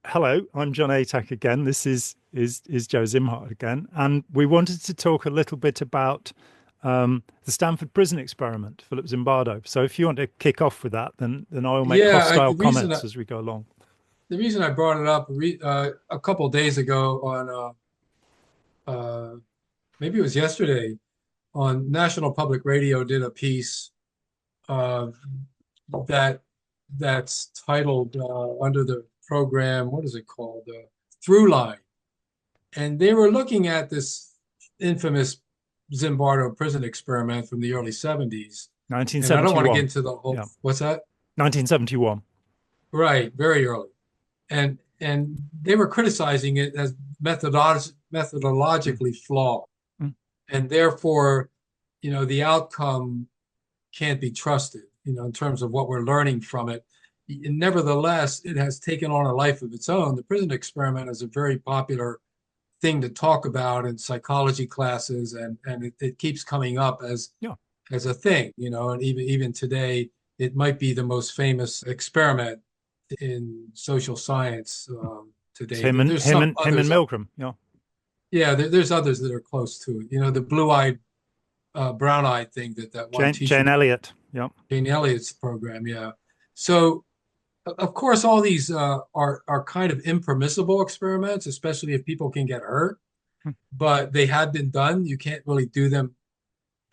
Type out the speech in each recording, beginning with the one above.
Hello, I'm John Atack again. This is Joe Szimhart again, and we wanted to talk a little bit about the Stanford prison experiment, Philip Zimbardo. So, if you want to kick off with that, then I will make Yeah, hostile comments as we go along. the reason I brought it up a couple days ago on maybe it was yesterday on National Public Radio did a piece uh, that that's titled under the program, what is it called, Through Line, and they were looking at this infamous Zimbardo prison experiment from the early 70s. And I don't want to get 1971. into the whole, Yeah, what's that? 1971. Right, very early. And they were criticizing it as Mm, methodologically flawed, mm. and therefore, the outcome can't be trusted, in terms of what we're learning from it. And nevertheless, it has taken on a life of its own. The prison experiment is a very popular thing to talk about in psychology classes, and it keeps coming up Yeah, as a thing, and even today, it might be the most famous experiment in social science it's today. him and There's him some and him and others. Milgram. Yeah, Yeah, there's others that are close to it. The blue-eyed, brown-eyed thing that one teacher Jane did, Eliott. Yeah. Jane Elliott's program. Yeah. So, of course, all these are kind of impermissible experiments, especially if people can get hurt. Mm, But they have been done. You can't really do them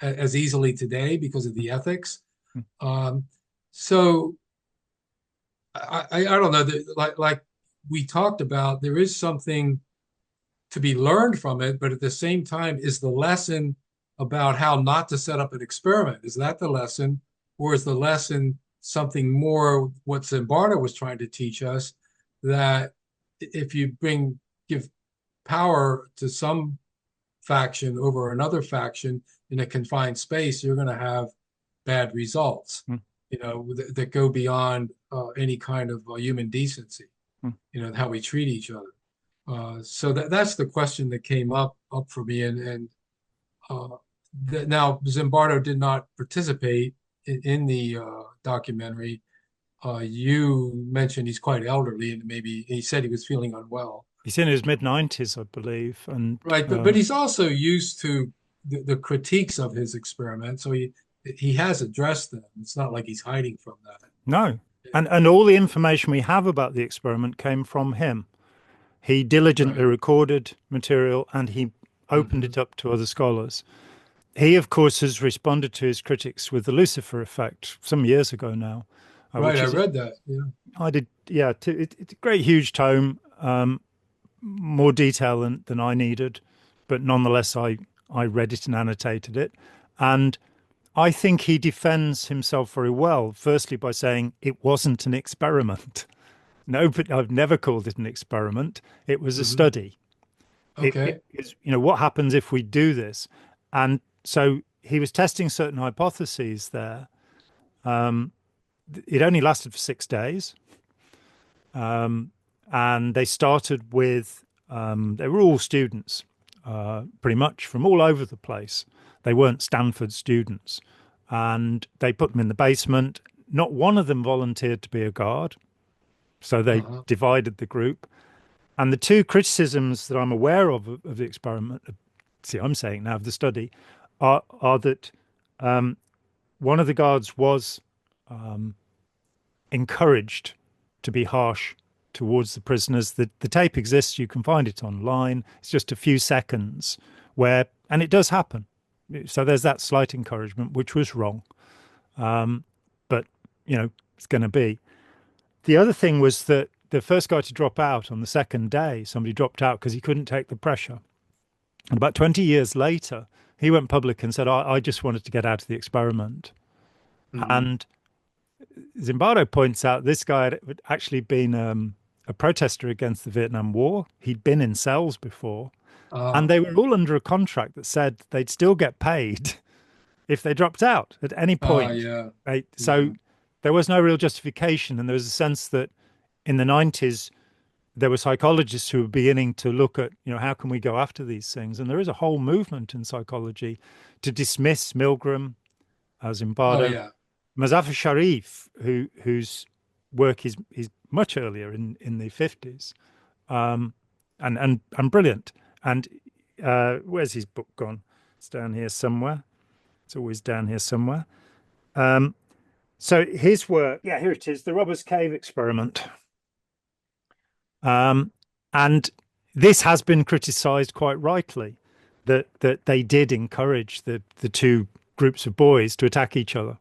as easily today because of the ethics. mm, Um, so I don't know, like we talked about, there is something to be learned from it, but at the same time, is the lesson about how not to set up an experiment? Is that the lesson, or is the lesson something more what Zimbardo was trying to teach us, that if you give power to some faction over another faction in a confined space, you're going to have bad results, mm, that go beyond any kind of human decency, mm. how we treat each other. So that's the question that came up for me, and uh, now Zimbardo did not participate in the documentary. You mentioned he's quite elderly, and maybe he said he was feeling unwell. He's in his mid-90s, I believe, and Right, but he's also used to the critiques of his experiment, so he has addressed them. It's not like he's hiding from that. no. And all the information we have about the experiment came from him. He diligently Right. recorded material and he opened Hmm. it up to other scholars. He, of course, has responded to his critics with the Lucifer Effect some years ago now, Right, which I is, read that. Yeah. I did, yeah, it's a great, huge tome, more detail than I needed, but nonetheless, I read it and annotated it. And I think he defends himself very well, firstly, by saying it wasn't an experiment. No, but I've never called it an experiment. It was a Hmm. study. It Okay. is, what happens if we do this? And so he was testing certain hypotheses there. Um, it only lasted for 6 days. And they started with, they were all students, pretty much from all over the place. They weren't Stanford students. And they put them in the basement. Not one of them volunteered to be a guard. So they Uh-huh. divided the group. And the two criticisms that I'm aware of the experiment, see, I'm saying now of the study, are that one of the guards was encouraged to be harsh towards the prisoners. The tape exists, you can find it online. It's just a few seconds where, and it does happen. So there's that slight encouragement, which was wrong. But, it's going to be. The other thing was that the first guy to drop out on the second day, somebody dropped out because he couldn't take the pressure. And about 20 years later, he went public and said, I just wanted to get out of the experiment. Hmm. And Zimbardo points out this guy had actually been a protester against the Vietnam War. He'd been in cells before, and Uh, they were all under a contract that said they'd still get paid if they dropped out at any point. yeah. Right? So Yeah. there was no real justification, and there was a sense that in the 90s there were psychologists who were beginning to look at, how can we go after these things? And there is a whole movement in psychology to dismiss Milgram, Oh, Zimbardo, yeah. Muzafer Sharif, who's work is much earlier in the 50s, and brilliant. And where's his book gone? It's down here somewhere. It's always down here somewhere. So his work, yeah, here it is, the Robbers Cave experiment. And this has been criticised quite rightly, that they did encourage the two groups of boys to attack each other.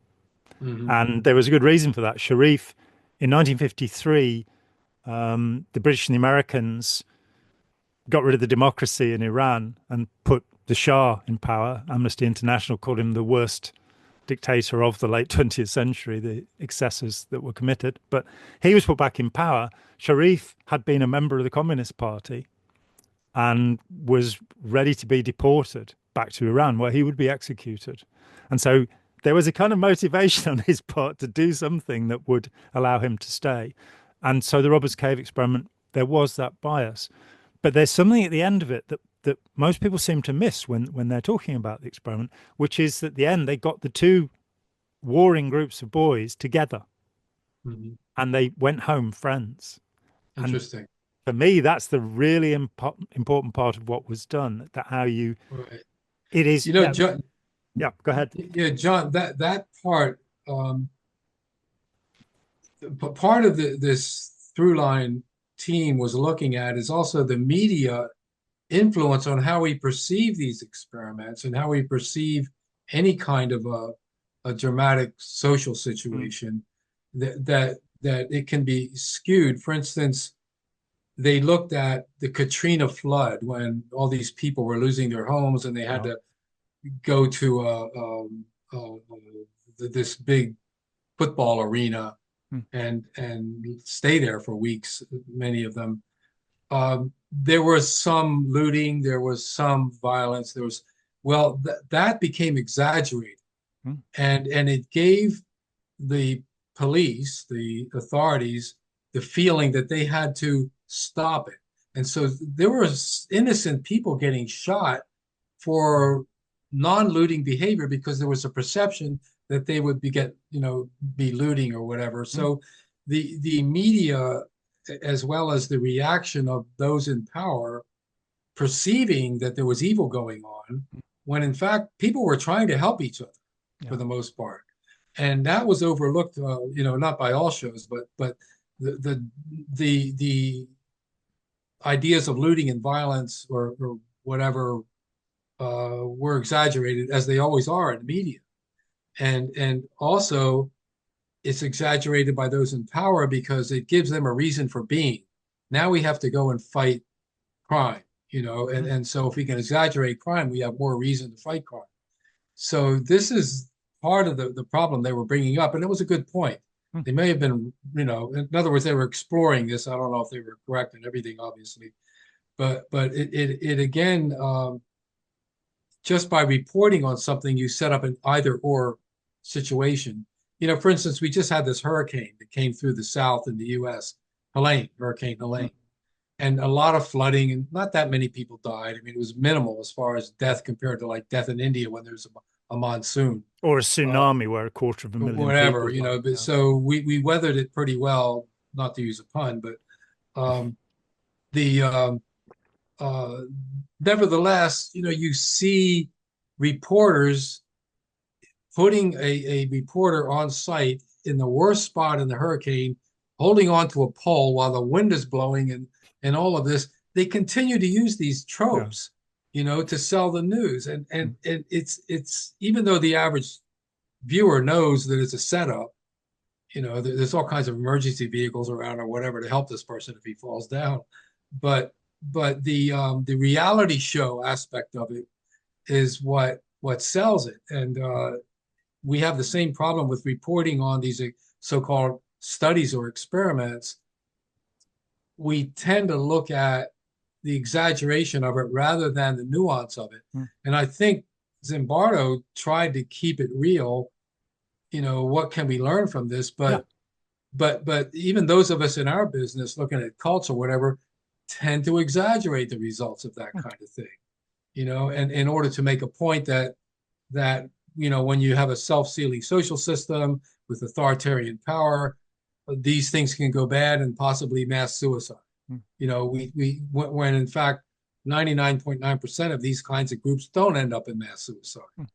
Mm-hmm. And there was a good reason for that. Sherif, in 1953, the British and the Americans got rid of the democracy in Iran and put the Shah in power. Amnesty International called him the worst dictator of the late 20th century, the excesses that were committed. But he was put back in power. Sherif had been a member of the Communist Party and was ready to be deported back to Iran, where he would be executed. And so there was a kind of motivation on his part to do something that would allow him to stay. And so the Robbers Cave experiment, there was that bias. But there's something at the end of it that most people seem to miss when they're talking about the experiment, which is that at the end they got the two warring groups of boys together, Mm-hmm. and they went home friends. Interesting. And for me, that's the really important part of what was done. That how you, Right. it is. You know, John, yeah, go ahead. yeah, John, that part, part of this through line team was looking at is also the media influence on how we perceive these experiments and how we perceive any kind of a dramatic social situation, that it can be skewed. For instance, they looked at the Katrina flood when all these people were losing their homes and they had to go to this big football arena and stay there for weeks, many of them. There was some looting, there was some violence, that became exaggerated. And it gave the police, the authorities, the feeling that they had to stop it. And so there were innocent people getting shot for non-looting behavior because there was a perception that they would be looting or whatever. So the media, as well as the reaction of those in power, perceiving that there was evil going on, when in fact people were trying to help each other for the most part, and that was overlooked. Not by all shows, but the ideas of looting and violence or whatever were exaggerated, as they always are in the media, and also it's exaggerated by those in power because it gives them a reason for being. Now we have to go and fight crime, and so if we can exaggerate crime, we have more reason to fight crime. So this is part of the problem they were bringing up, and it was a good point. They may have been, in other words, they were exploring this. I don't know if they were correct in everything, obviously, but it again, just by reporting on something, you set up an either or situation. For instance, we just had this hurricane that came through the South in the U.S., Hurricane Helene, and a lot of flooding, and not that many people died. I mean, it was minimal as far as death compared to like death in India when there's a monsoon. Or a tsunami where 250,000 whatever, people but so we weathered it pretty well, not to use a pun, but nevertheless, you see reporters putting a reporter on site in the worst spot in the hurricane, holding onto a pole while the wind is blowing and all of this. They continue to use these tropes, to sell the news. And it's even though the average viewer knows that it's a setup, there's all kinds of emergency vehicles around or whatever to help this person if he falls down. But the reality show aspect of it is what sells it. And we have the same problem with reporting on these so-called studies or experiments. We tend to look at the exaggeration of it rather than the nuance of it. And I think Zimbardo tried to keep it real. What can we learn from this? But even those of us in our business looking at cults or whatever tend to exaggerate the results of that kind of thing, and in order to make a point that when you have a self-sealing social system with authoritarian power, these things can go bad and possibly mass suicide. Mm. When in fact 99.9% of these kinds of groups don't end up in mass suicide. Mm.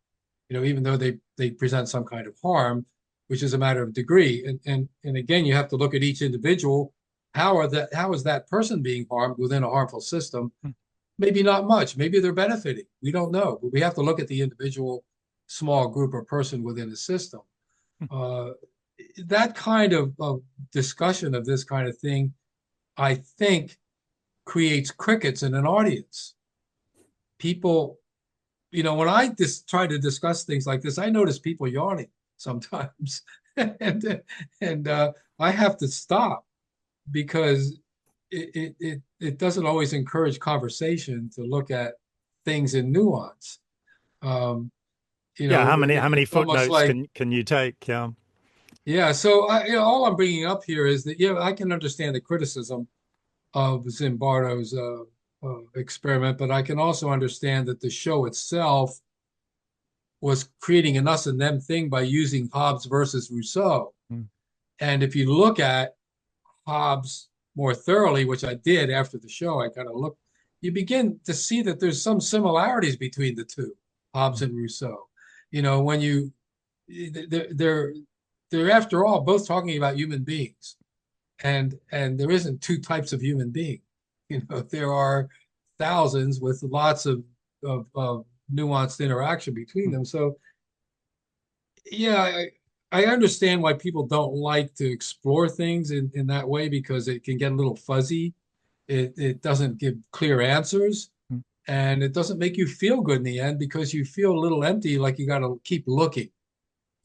Even though they present some kind of harm, which is a matter of degree. And again, you have to look at each individual. How is that person being harmed within a harmful system? Mm. Maybe not much. Maybe they're benefiting. We don't know. But we have to look at the individual small group or person within the system. That kind of discussion of this kind of thing, I think, creates crickets in an audience. People, when I try to discuss things like this, I notice people yawning sometimes, and I have to stop because it doesn't always encourage conversation to look at things in nuance. Yeah, how many It's almost footnotes like, can you take? Yeah. yeah. So all I'm bringing up here is that I can understand the criticism of Zimbardo's experiment, but I can also understand that the show itself was creating an us and them thing by using Hobbes versus Rousseau. Mm. And if you look at Hobbes more thoroughly, which I did after the show, I kind of looked, you begin to see that there's some similarities between the two, Hobbes and Rousseau. When they're after all both talking about human beings, and there isn't two types of human being. There are thousands with lots of nuanced interaction between them. So yeah, I understand why people don't like to explore things in that way, because it can get a little fuzzy. It doesn't give clear answers, Mm. and it doesn't make you feel good in the end, because you feel a little empty, like you got to keep looking,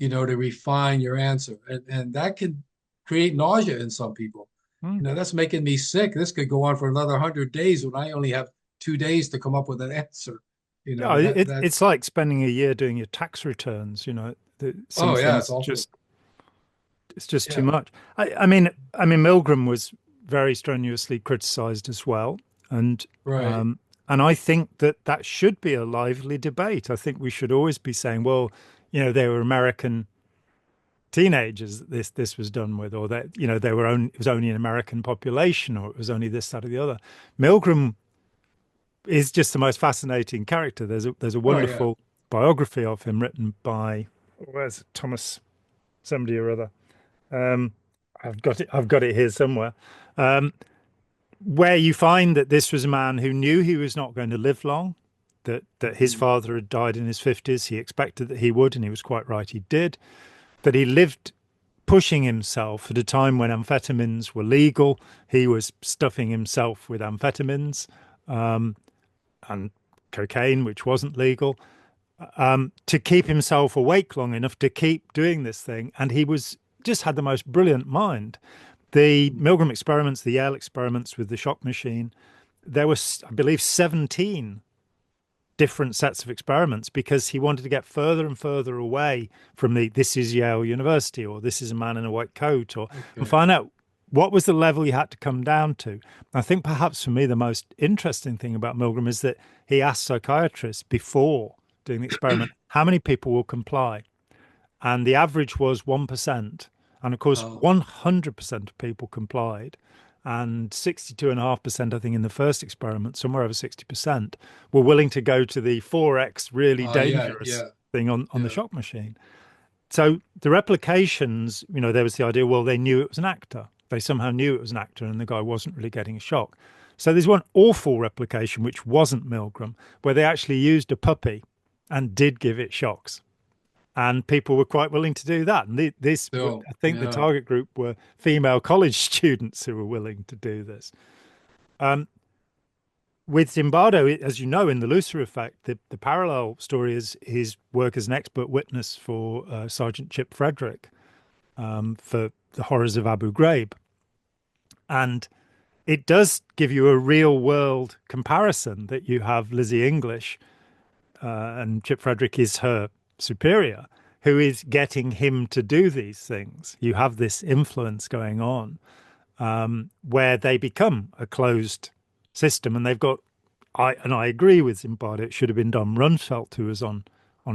to refine your answer. And that can create nausea in some people. Mm. That's making me sick. This could go on for another 100 days when I only have 2 days to come up with an answer. Yeah, it's like spending a year doing your tax returns. Some Oh yeah, it's things awful. it's just too Yeah, much. I mean, Milgram was very strenuously criticized as well, and right. and I think that should be a lively debate. I think we should always be saying, well, they were American teenagers that this was done with, or that it was only an American population, or it was only this, that, or the other. Milgram is just the most fascinating character. There's a Oh yeah. wonderful biography of him written by, where's it, Thomas somebody or other. Um, I've got it here somewhere. Um, where you find that this was a man who knew he was not going to live long, that his father had died in his 50s. He expected that he would, and he was quite right, he did. That he lived pushing himself at a time when amphetamines were legal. He was stuffing himself with amphetamines and cocaine, which wasn't legal, to keep himself awake long enough to keep doing this thing. And he just had the most brilliant mind. The Milgram experiments, the Yale experiments with the shock machine, there was, I believe, 17 different sets of experiments, because he wanted to get further and further away from this is Yale University, or this is a man in a white coat, and Okay. find out what was the level you had to come down to. I think perhaps for me the most interesting thing about Milgram is that he asked psychiatrists before doing the experiment how many people will comply, and the average was 1%. And of course, Oh, 100% of people complied. And 62.5%, I think, in the first experiment, somewhere over 60%, were willing to go to the 4x really yeah, dangerous yeah, thing on the yeah. shock machine. So the replications, there was the idea, well, they knew it was an actor. They somehow knew it was an actor and the guy wasn't really getting a shock. So there's one awful replication, which wasn't Milgram, where they actually used a puppy and did give it shocks. And people were quite willing to do that. And So, I think the yeah. target group were female college students who were willing to do this. With Zimbardo, as you know, in the Lucifer Effect, the parallel story is his work as an expert witness for Sergeant Chip Frederick for the horrors of Abu Ghraib. And it does give you a real world comparison that you have Lizzie English, and Chip Frederick is her superior, who is getting him to do these things. You have this influence going on where they become a closed system, and they've got. I agree with Zimbardo. It should have been Don Rumsfeld who was on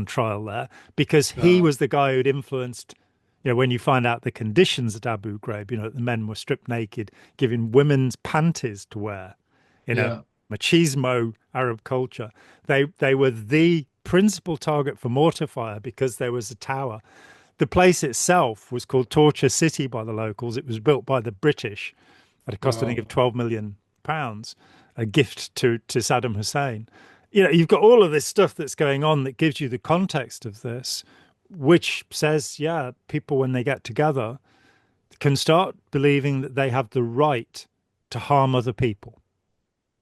trial there, because he Uh, was the guy who'd influenced when you find out the conditions at Abu Ghraib, the men were stripped naked, given women's panties to wear in a Yeah. machismo Arab culture. They were the principal target for mortar fire because there was a tower. The place itself was called Torture City by the locals. It was built by the British at a cost, I think, of £12 million, a gift to Saddam Hussein. You've got all of this stuff that's going on that gives you the context of this, which says, yeah, people, when they get together, can start believing that they have the right to harm other people.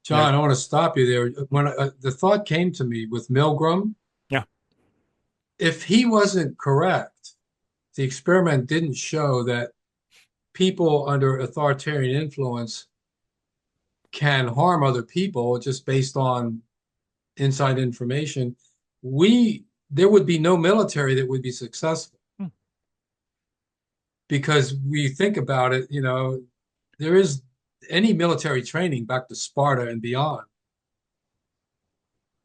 John, I want to stop you there. When the thought came to me with Milgram, Yeah. if he wasn't correct, the experiment didn't show that people under authoritarian influence can harm other people just based on inside information, there would be no military that would be successful. Because we think about it, there is any military training back to Sparta and beyond.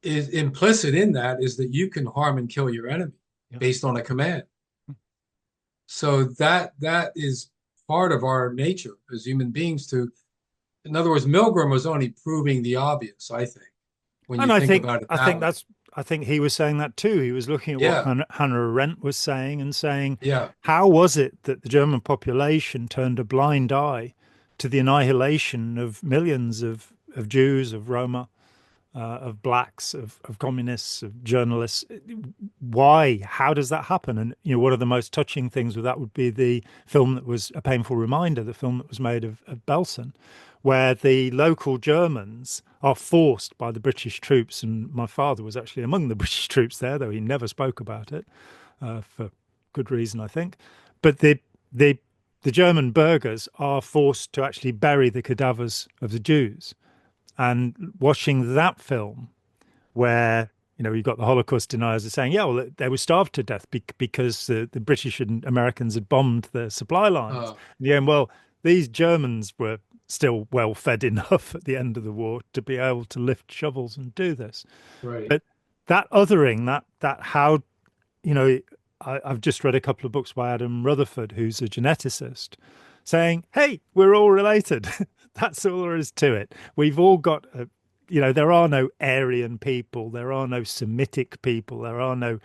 Is implicit in that is that you can harm and kill your enemy based on a command. So that is part of our nature as human beings to, in other words, Milgram was only proving the obvious, I think, when you think about it that way. I think he was saying that too. He was looking at what Hannah Arendt was saying and saying, how was it that the German population turned a blind eye to the annihilation of millions of Jews, of Roma, of blacks, of communists, of journalists? Why? How does that happen? And one of the most touching things with that would be the film that was a painful reminder, the film that was made of Belsen, where the local Germans are forced by the British troops, and my father was actually among the British troops there, though he never spoke about it, for good reason, I think. But the German burghers are forced to actually bury the cadavers of the Jews. And watching that film, where you've got the Holocaust deniers are saying, yeah, well, they were starved to death because the British and Americans had bombed the supply lines. And well, these Germans were still well fed enough at the end of the war to be able to lift shovels and do this. Right. But that othering, that how, I've just read a couple of books by Adam Rutherford, who's a geneticist, saying, hey, we're all related. That's all there is to it. We've all got, there are no Aryan people. There are no Semitic people. There are no,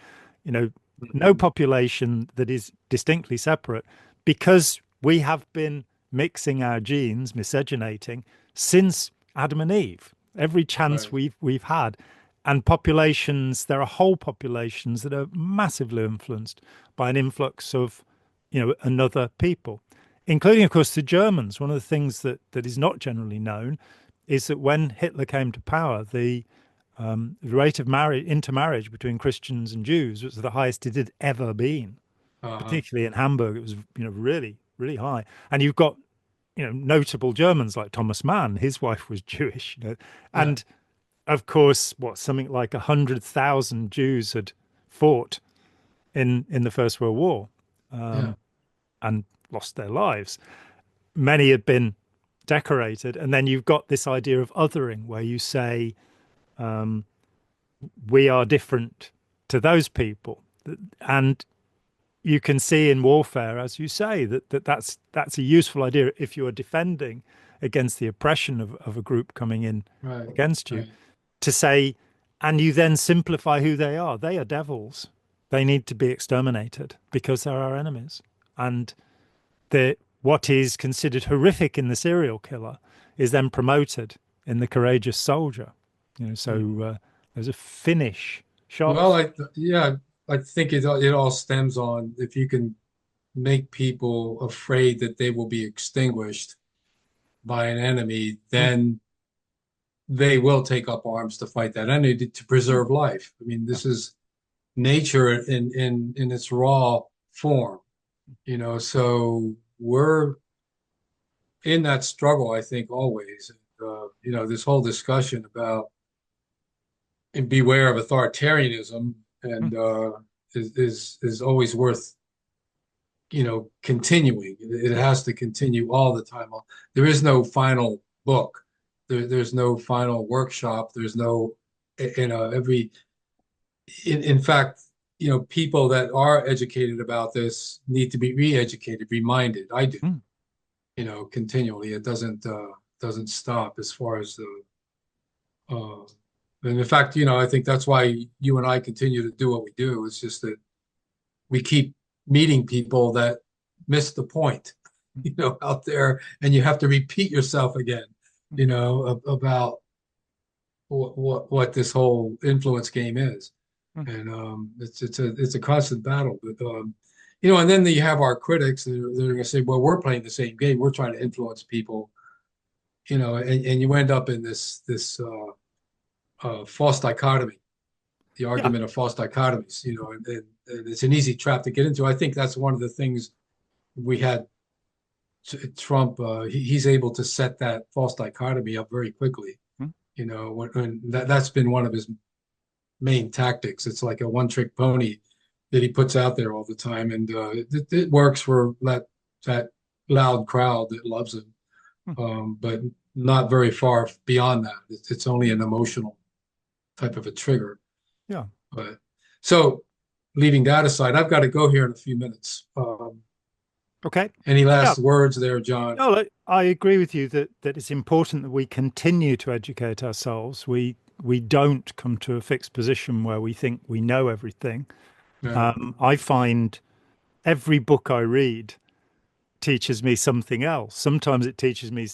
no population that is distinctly separate, because we have been mixing our genes, miscegenating, since Adam and Eve. Every chance we've had. And populations, there are whole populations that are massively influenced by an influx of, another people, including, of course, the Germans. One of the things that is not generally known is that when Hitler came to power, the rate of intermarriage between Christians and Jews was the highest it had ever been. Particularly in Hamburg, it was really, really high. And you've got notable Germans like Thomas Mann. His wife was Jewish, and of course, something like 100,000 Jews had fought in the First World War, and lost their lives. Many had been decorated, and then you've got this idea of othering, where you say, we are different to those people. And you can see in warfare, as you say, that's a useful idea if you are defending against the oppression of a group coming in against you, to say, and you then simplify who they are. They are devils. They need to be exterminated because they're our enemies. And what is considered horrific in the serial killer is then promoted in the courageous soldier. So there's a finish shot. Well, I think it all stems on, if you can make people afraid that they will be extinguished by an enemy, then they will take up arms to fight that enemy to preserve life. I mean, this is nature in its raw form, so we're in that struggle, I think, always. This whole discussion about and beware of authoritarianism and is always worth continuing. It has to continue all the time. There is no final book. There's no final workshop. There's no in fact, people that are educated about this need to be re-educated, reminded. I do, Mm. continually. It doesn't stop as far as uh, and in fact, I think that's why you and I continue to do what we do. It's just that we keep meeting people that miss the point, out there, and you have to repeat yourself again, about what this whole influence game is. Mm. And it's a constant battle. But and then you have our critics that are going to say, well, we're playing the same game. We're trying to influence people, and you end up in this false dichotomy, the Yeah. argument of false dichotomies, and it's an easy trap to get into. I think that's one of the things we had Trump. He's able to set that false dichotomy up very quickly. Mm. When that's been one of his main tactics. It's like a one-trick pony that he puts out there all the time, and it works for that loud crowd that loves him, but not very far beyond that. It's only an emotional type of a trigger. Yeah. But so, leaving that aside, I've got to go here in a few minutes. Okay. Any last words there, John? No, I agree with you that it's important that we continue to educate ourselves. We don't come to a fixed position where we think we know everything. Yeah. I find every book I read teaches me something else. Sometimes it teaches me,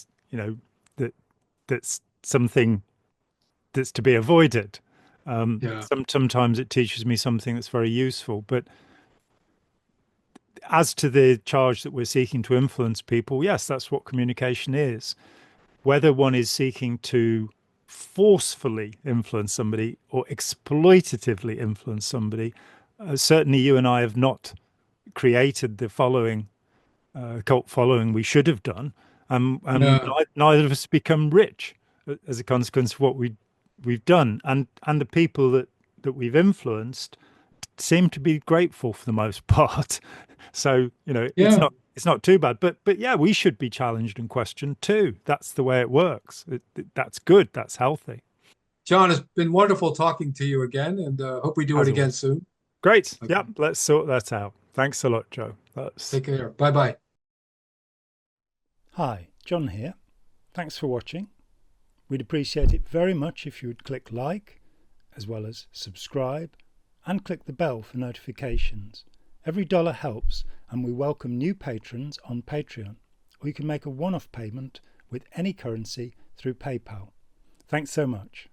that's something that's to be avoided. Sometimes it teaches me something that's very useful. But as to the charge that we're seeking to influence people, yes, that's what communication is. Whether one is seeking to forcefully influence somebody or exploitatively influence somebody, certainly you and I have not created the cult following we should have done. Neither of us become rich as a consequence of what we've done. And the people that we've influenced seem to be grateful for the most part. So, it's not too bad. But yeah, we should be challenged and questioned too. That's the way it works. That's good. That's healthy. John, it's been wonderful talking to you again, and hope we do it again soon. Great. Okay. Yeah, let's sort that out. Thanks a lot, Joe. Take care. Bye-bye. Hi, John here. Thanks for watching. We'd appreciate it very much if you would click like, as well as subscribe, and click the bell for notifications. Every dollar helps, and we welcome new patrons on Patreon, or you can make a one-off payment with any currency through PayPal. Thanks so much.